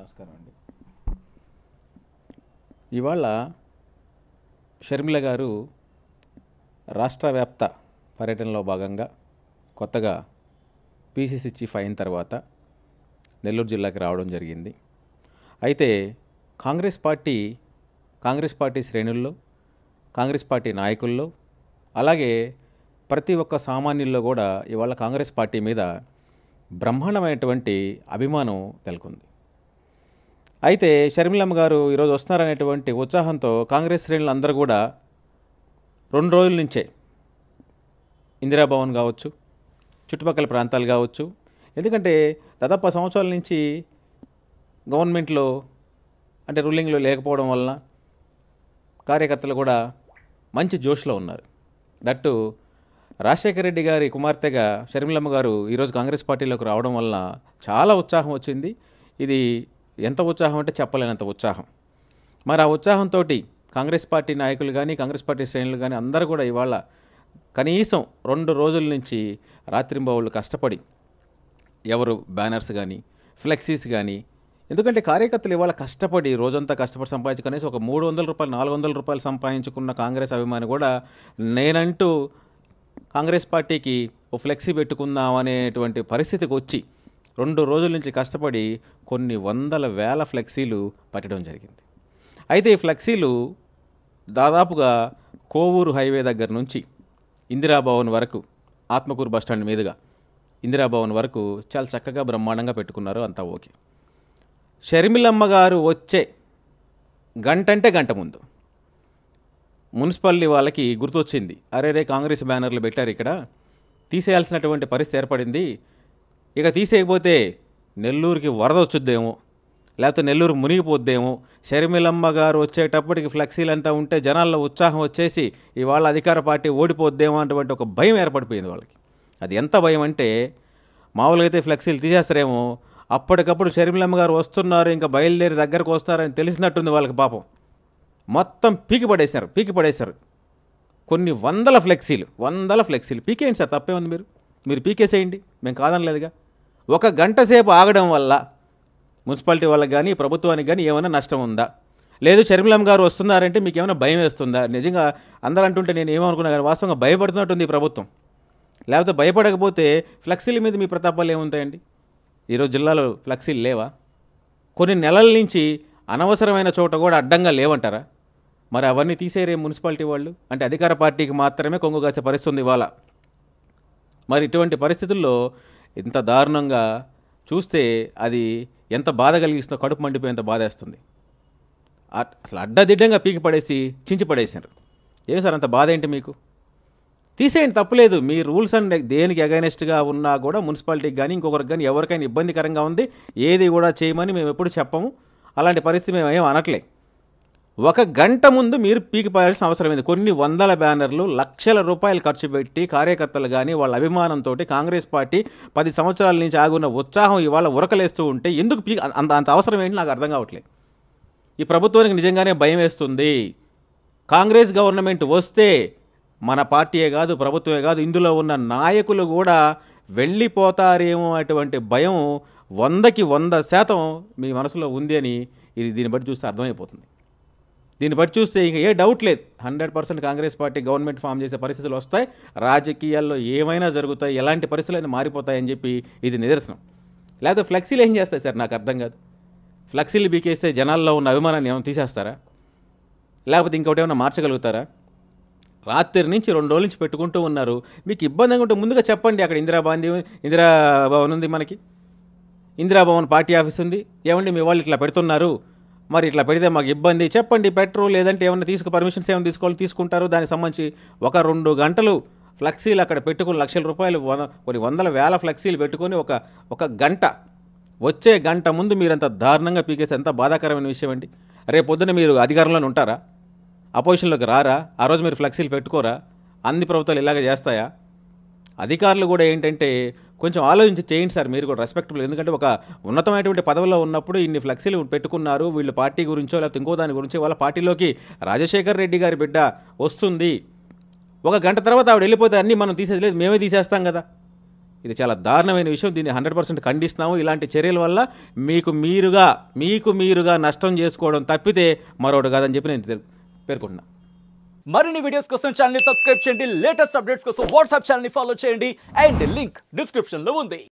నమస్కారం అండి. ఇవాళ షర్మిల గారు రాష్ట్ర వ్యాప్త పర్యటనలో భాగంగా కొత్తగా పీసీసీ చీఫ్ అయిన తర్వాత నెల్లూరు జిల్లాకి రావడం జరిగింది. అయితే కాంగ్రెస్ పార్టీ శ్రేణుల్లో, కాంగ్రెస్ పార్టీ నాయకుల్లో, అలాగే ప్రతి ఒక్క సామాన్యుల్లో కూడా ఇవాళ కాంగ్రెస్ పార్టీ మీద బ్రహ్మాండమైనటువంటి అభిమానం నెలకొంది. అయితే షర్మిలమ్మ గారు ఈరోజు వస్తున్నారనేటువంటి ఉత్సాహంతో కాంగ్రెస్ శ్రేణులు అందరూ కూడా 2 రోజుల నుంచే ఇందిరాభవన్ కావచ్చు, చుట్టుపక్కల ప్రాంతాలు కావచ్చు, ఎందుకంటే దాదాపు 10 సంవత్సరాల నుంచి గవర్నమెంట్లో అంటే రూలింగ్లో లేకపోవడం వలన కార్యకర్తలు కూడా మంచి జోష్లో ఉన్నారు. దట్టు రాజశేఖర రెడ్డి గారి కుమార్తెగా షర్మిలమ్మ గారు ఈరోజు కాంగ్రెస్ పార్టీలోకి రావడం వలన చాలా ఉత్సాహం వచ్చింది. ఇది ఎంత ఉత్సాహం అంటే చెప్పలేనంత ఉత్సాహం. మరి ఆ ఉత్సాహంతో కాంగ్రెస్ పార్టీ నాయకులు కానీ, కాంగ్రెస్ పార్టీ శ్రేణులు కానీ అందరూ కూడా ఇవాళ కనీసం 2 రోజుల నుంచి రాత్రింబవళ్ళు కష్టపడి ఎవరు బ్యానర్స్ కానీ, ఫ్లెక్సీస్ కానీ, ఎందుకంటే కార్యకర్తలు ఇవాళ కష్టపడి రోజంతా కష్టపడి సంపాదించి కనీసం ఒక 300 రూపాయలు 400 రూపాయలు సంపాదించుకున్న కాంగ్రెస్ అభిమాని కూడా నేనంటూ కాంగ్రెస్ పార్టీకి ఓ ఫ్లెక్సీ పెట్టుకుందాం అనేటువంటి పరిస్థితికి వచ్చి 2 రోజుల నుంచి కష్టపడి కొన్ని వందల వేల ఫ్లెక్సీలు పట్టడం జరిగింది. అయితే ఈ ఫ్లెక్సీలు దాదాపుగా కోవూరు హైవే దగ్గర నుంచి ఇందిరాభవన్ వరకు, ఆత్మకూరు బస్టాండ్ మీదుగా ఇందిరాభవన్ వరకు చాలా చక్కగా బ్రహ్మాండంగా పెట్టుకున్నారు. అంతా ఓకే. షర్మిలమ్మ గారు వచ్చే గంట ముందు మున్సిపాలిటీ వాళ్ళకి గుర్తొచ్చింది, అరే కాంగ్రెస్ బ్యానర్లు పెట్టారు, ఇక్కడ తీసేయాల్సినటువంటి పరిస్థితి ఏర్పడింది, ఇక తీసేయకపోతే నెల్లూరుకి వరద వచ్చుద్దేమో, లేకపోతే నెల్లూరు మునిగిపోద్దేమో, షర్మిలమ్మ గారు వచ్చేటప్పటికి ఫ్లెక్సీలంతా ఉంటే జనాల్లో ఉత్సాహం వచ్చేసి ఇవాళ అధికార పార్టీ ఓడిపోద్దేమో అటువంటి ఒక భయం ఏర్పడిపోయింది వాళ్ళకి. అది ఎంత భయం అంటే మామూలుగా అయితే ఫ్లెక్సీలు తీసేస్తారేమో, అప్పటికప్పుడు షర్మిలమ్మ గారు వస్తున్నారు, ఇంకా బయలుదేరి దగ్గరకు వస్తారని తెలిసినట్టుంది వాళ్ళకి. పాపం మొత్తం పీకి పడేశారు. కొన్ని వందల ఫ్లెక్సీలు పీకేయండి సార్, తప్పే ఉంది. మీరు పీకేసేయండి, మేము కాదనలేదుగా. 1 గంట సేపు ఆగడం వల్ల మున్సిపాలిటీ వాళ్ళకి కానీ, ప్రభుత్వానికి కానీ ఏమైనా నష్టం ఉందా? లేదు షర్మిలమ్మ గారు వస్తున్నారంటే మీకు ఏమైనా భయం వేస్తుందా? నిజంగా అందరూ అంటుంటే నేను ఏమనుకున్నా కానీ వాస్తవంగా భయపడుతున్నట్టుంది ఈ ప్రభుత్వం. లేకపోతే భయపడకపోతే ఫ్లెక్సీల మీద మీ ప్రతాపాలు ఏముంటాయండి? ఈరోజు జిల్లాలో ఫ్లెక్సీలు లేవా? కొన్ని నెలల నుంచి అనవసరమైన చోట కూడా అడ్డంగా లేవంటారా? మరి అవన్నీ తీసేరే మున్సిపాలిటీ వాళ్ళు, అంటే అధికార పార్టీకి మాత్రమే కొంగు కాసే పరిస్థితి ఉంది ఇవాళ. మరి ఇటువంటి పరిస్థితుల్లో ఇంత దారుణంగా చూస్తే అది ఎంత బాధ కలిగిస్తుందో, కడుపు మండిపోయేంత బాధేస్తుంది. అసలు అడ్డదిడ్డంగా పీకి పడేసి చించి పడేశారు. ఏం సార్ అంత బాధ ఏంటి మీకు? తీసేయండి, తప్పులేదు. మీ రూల్స్ అండ్ దేనికి అగైనెస్ట్గా ఉన్నా కూడా మున్సిపాలిటీకి కానీ ఇంకొకరికి కానీ ఎవరికైనా ఇబ్బందికరంగా ఉంది, ఏది కూడా చేయమని మేము ఎప్పుడు చెప్పము. అలాంటి పరిస్థితి మేము ఏం అనట్లే. 1 గంట ముందు మీరు పీకి పాయాల్సిన అవసరం ఏంది? కొన్ని వందల బ్యానర్లు, లక్షల రూపాయలు ఖర్చు పెట్టి కార్యకర్తలు కానీ వాళ్ళ అభిమానంతో కాంగ్రెస్ పార్టీ 10 సంవత్సరాల నుంచి ఆగున్న ఉత్సాహం ఇవాళ ఉరకలేస్తూ ఉంటే ఎందుకు అంత అవసరం ఏంటి నాకు అర్థం కావట్లేదు. ఈ ప్రభుత్వానికి నిజంగానే భయం వేస్తుంది. కాంగ్రెస్ గవర్నమెంట్ వస్తే మన పార్టీయే కాదు, ప్రభుత్వమే కాదు, ఇందులో ఉన్న నాయకులు కూడా వెళ్ళిపోతారేమో అటువంటి భయం 100కి 100% మీ మనసులో ఉంది అని దీన్ని బట్టి చూస్తే అర్థమైపోతుంది. దీన్ని బట్టి చూస్తే ఇంక ఏ డౌట్ లేదు, 100% కాంగ్రెస్ పార్టీ గవర్నమెంట్ ఫామ్ చేసే పరిస్థితులు వస్తాయి, రాజకీయాల్లో ఏమైనా జరుగుతాయి, ఎలాంటి పరిస్థితులు మారిపోతాయని చెప్పి ఇది నిదర్శనం. లేకపోతే ఫ్లెక్సీలు ఏం చేస్తాయి సార్? నాకు అర్థం కాదు. ఫ్లెక్సీలు బీకేస్తే జనాల్లో ఉన్న అభిమానాన్ని ఏమైనా తీసేస్తారా? లేకపోతే ఇంకొకటి ఏమైనా మార్చగలుగుతారా? రాత్రి నుంచి 2 రోజుల నుంచి పెట్టుకుంటూ ఉన్నారు. మీకు ఇబ్బందిగా ఉంటే ముందుగా చెప్పండి. అక్కడ ఇందిరాభవన్ ఉంది, మనకి ఇందిరాభవన్ పార్టీ ఆఫీస్ ఉంది. ఏమండి మీ వాళ్ళు ఇట్లా పెడుతున్నారు, మరి ఇట్లా పెడితే మాకు ఇబ్బంది చెప్పండి, పెట్టరు. లేదంటే ఏమైనా పర్మిషన్స్ ఏమైనా తీసుకుంటారు. దానికి సంబంధించి 1-2 గంటలు ఫ్లెక్సీలు అక్కడ పెట్టుకుని లక్షల రూపాయలు, కొన్ని వందల వేల ఫ్లెక్సీలు పెట్టుకొని ఒక గంట, వచ్చే గంట ముందు మీరంత దారుణంగా పీకేసి ఎంత బాధాకరమైన విషయం అండి. రేపు పొద్దున మీరు అధికారంలోనే ఉంటారా? అపోజిషన్లోకి రారా? ఆ రోజు మీరు ఫ్లెక్సీలు పెట్టుకోరా? అన్ని ప్రభుత్వాలు ఇలాగే చేస్తాయా? అధికారులు కూడా ఏంటంటే కొంచెం ఆలోచించి చేయండి సార్, మీరు కూడా రెస్పెక్టబుల్. ఎందుకంటే ఒక ఉన్నతమైనటువంటి పదవిలో ఉన్నప్పుడు ఇన్ని ఫ్లెక్సీలు పెట్టుకున్నారు, వీళ్ళు పార్టీ గురించో లేకపోతే ఇంకో దాని గురించో, వాళ్ళ పార్టీలోకి రాజశేఖర్ రెడ్డి గారి బిడ్డ వస్తుంది, 1 గంట తర్వాత ఆవిడ వెళ్ళిపోతే అన్నీ మనం తీసేది లేదు, మేమే తీసేస్తాం కదా. ఇది చాలా దారుణమైన విషయం. దీన్ని 100% ఖండిస్తున్నాము. ఇలాంటి చర్యల వల్ల మీకు మీరుగా నష్టం చేసుకోవడం తప్పితే మరొకటి కాదని చెప్పి నేను పేర్కొంటున్నా. మరిన్ని వీడియోస్ కోసం ఛానల్ ని సబ్స్క్రైబ్ చేయండి. లేటెస్ట్ అప్డేట్స్ కోసం వాట్సాప్ ఛానల్ ని ఫాలో చేయండి. అండ్ లింక్ డిస్క్రిప్షన్ లో ఉంది.